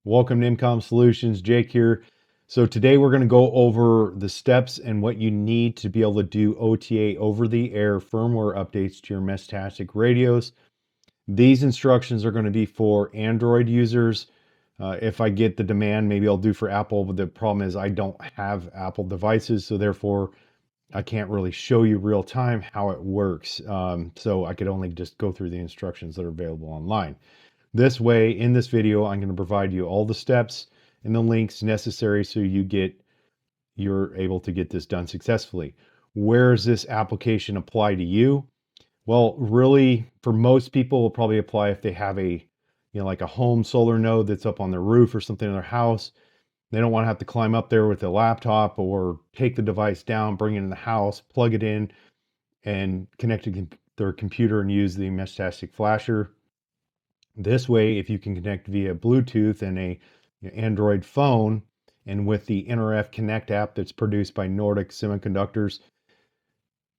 Welcome to EmComm Solutions, Jake here. So today we're going to go over the steps and what you need to be able to do OTA over the air firmware updates to your Meshtastic radios. These instructions are going to be for Android users. If I get the demand, maybe I'll do for Apple, but the problem is I don't have Apple devices, so therefore I can't really show you real time how it works. So I could only just go through the instructions that are available online. This way, in this video, I'm going to provide you all the steps and the links necessary so you're able to get this done successfully. Where does this application apply to you? Well, really, for most people, it will probably apply if they have like a home solar node that's up on their roof or something in their house. They don't want to have to climb up there with a laptop or take the device down, bring it in the house, plug it in, and connect to their computer and use the Meshtastic flasher. This way, if you can connect via Bluetooth and a Android phone, and with the nRF Connect app that's produced by Nordic Semiconductors,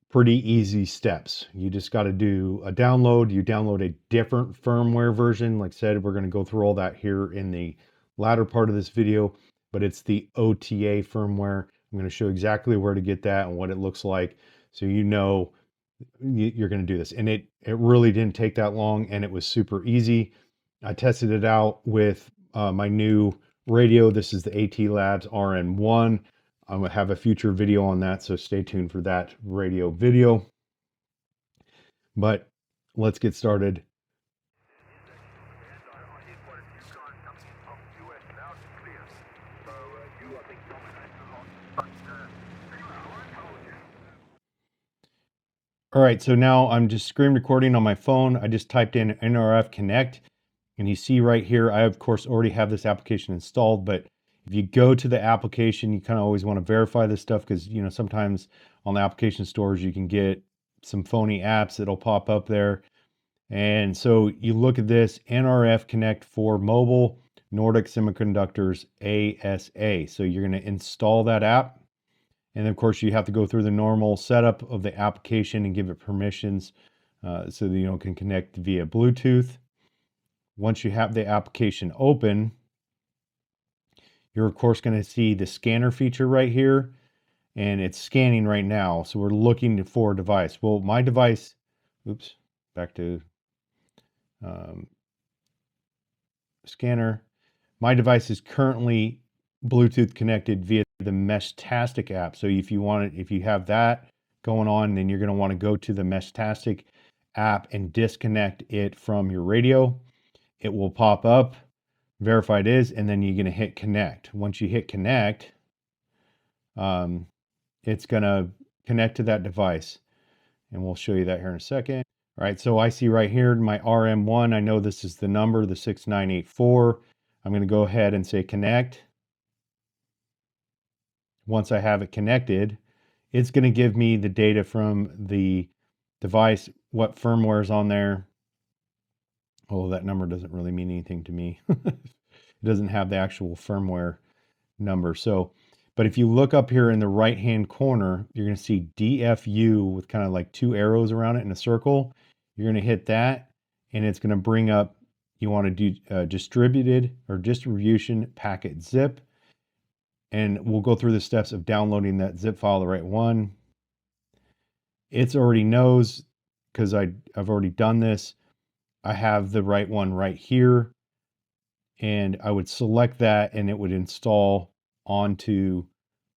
pretty easy steps. You just got to do a download. You download a different firmware version. Like I said, we're going to go through all that here in the latter part of this video, but it's the OTA firmware. I'm going to show exactly where to get that and what it looks like, so you know you're going to do this. And it really didn't take that long, and it was super easy. I tested it out with my new radio. This is the AT Labs RN1. I'm going to have a future video on that, so stay tuned for that radio video. But let's get started. All right, so now I'm just screen recording on my phone. I just typed in nRF Connect, and you see right here, I of course already have this application installed, but if you go to the application, you kind of always want to verify this stuff because, sometimes on the application stores, you can get some phony apps that'll pop up there. And so you look at this nRF Connect for mobile, Nordic Semiconductors ASA. So you're going to install that app. And of course, you have to go through the normal setup of the application and give it permissions so that you can connect via Bluetooth. Once you have the application open, you're of course going to see the scanner feature right here, and it's scanning right now. So we're looking for a device. Well, my device, oops, back to scanner. My device is currently Bluetooth connected via the Meshtastic app. So if you have that going on, then you're going to want to go to the Meshtastic app and disconnect it from your radio. It will pop up, verify it is, and then you're going to hit connect. Once you hit connect, it's going to connect to that device, and we'll show you that here in a second. All right, so I see right here my RM1. I know this is the number, the 6984. I'm going to go ahead and say connect. Once I have it connected, it's going to give me the data from the device, what firmware is on there. Oh, that number doesn't really mean anything to me. It doesn't have the actual firmware number. So, but if you look up here in the right-hand corner, you're going to see DFU with kind of like two arrows around it in a circle. You're going to hit that, and it's going to bring up, you want to do distributed or distribution packet zip. And we'll go through the steps of downloading that zip file, the right one. It's already knows because I've already done this. I have the right one right here, and I would select that and it would install onto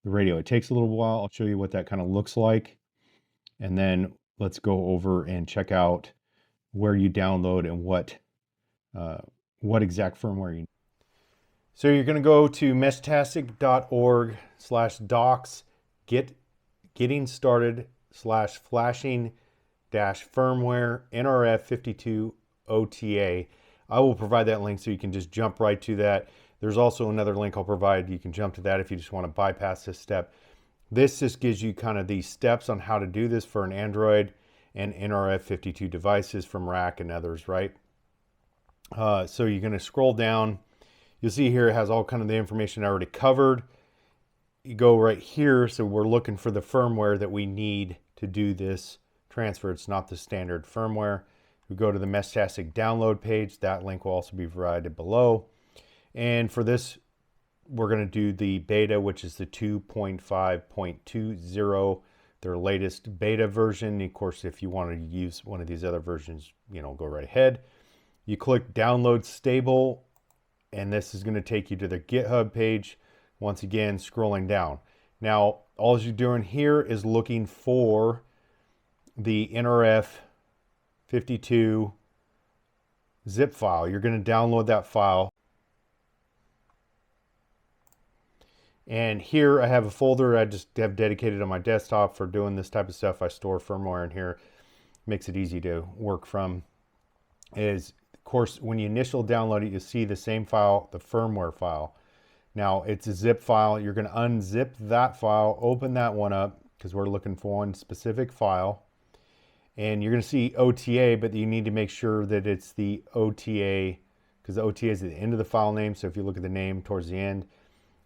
the radio. It takes a little while. I'll show you what that kind of looks like. And then let's go over and check out where you download and what exact firmware you need. So you're going to go to meshtastic.org/docs, getting started /flashing-firmware nRF52 OTA. I will provide that link so you can just jump right to that. There's also another link I'll provide. You can jump to that if you just want to bypass this step. This just gives you kind of these steps on how to do this for an Android and nRF52 devices from rack and others, right? So you're going to scroll down. You'll see here it has all kind of the information I already covered. You go right here, so we're looking for the firmware that we need to do this transfer. It's not the standard firmware. We go to the Meshtastic download page. That link will also be provided below. And for this, we're going to do the beta, which is the 2.5.20, their latest beta version. Of course, if you want to use one of these other versions, go right ahead. You click download stable, and this is going to take you to the GitHub page. Once again, scrolling down. Now, all you're doing here is looking for the nRF52 zip file. You're going to download that file. And here I have a folder I just have dedicated on my desktop for doing this type of stuff. I store firmware in here. Makes it easy to work from. Of course, when you initial download it, you see the same file, the firmware file. Now, it's a zip file. You're going to unzip that file, open that one up, because we're looking for one specific file. And you're going to see OTA, but you need to make sure that it's the OTA, because the OTA is at the end of the file name. So if you look at the name towards the end,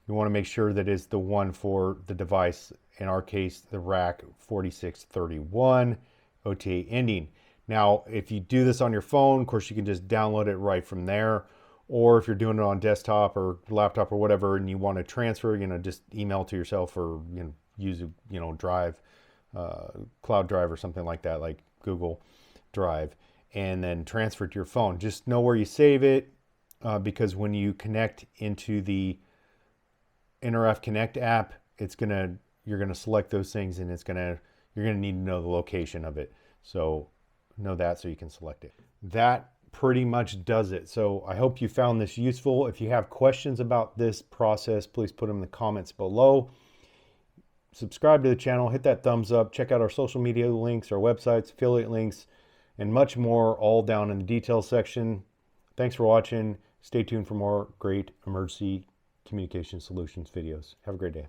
you want to make sure that it's the one for the device, in our case, the rack 4631 OTA ending. Now, if you do this on your phone, of course, you can just download it right from there. Or if you're doing it on desktop or laptop or whatever, and you want to transfer, just email to yourself or use a drive, cloud drive or something like that, like Google Drive, and then transfer it to your phone. Just know where you save it, because when you connect into the nRF Connect app, you're gonna select those things, and you're gonna need to know the location of it. So know that so you can select it. That pretty much does it. So I hope you found this useful. If you have questions about this process, please put them in the comments below. Subscribe to the channel, hit that thumbs up, check out our social media links, our websites, affiliate links, and much more, all down in the details section. Thanks for watching. Stay tuned for more great emergency communication solutions videos. Have a great day.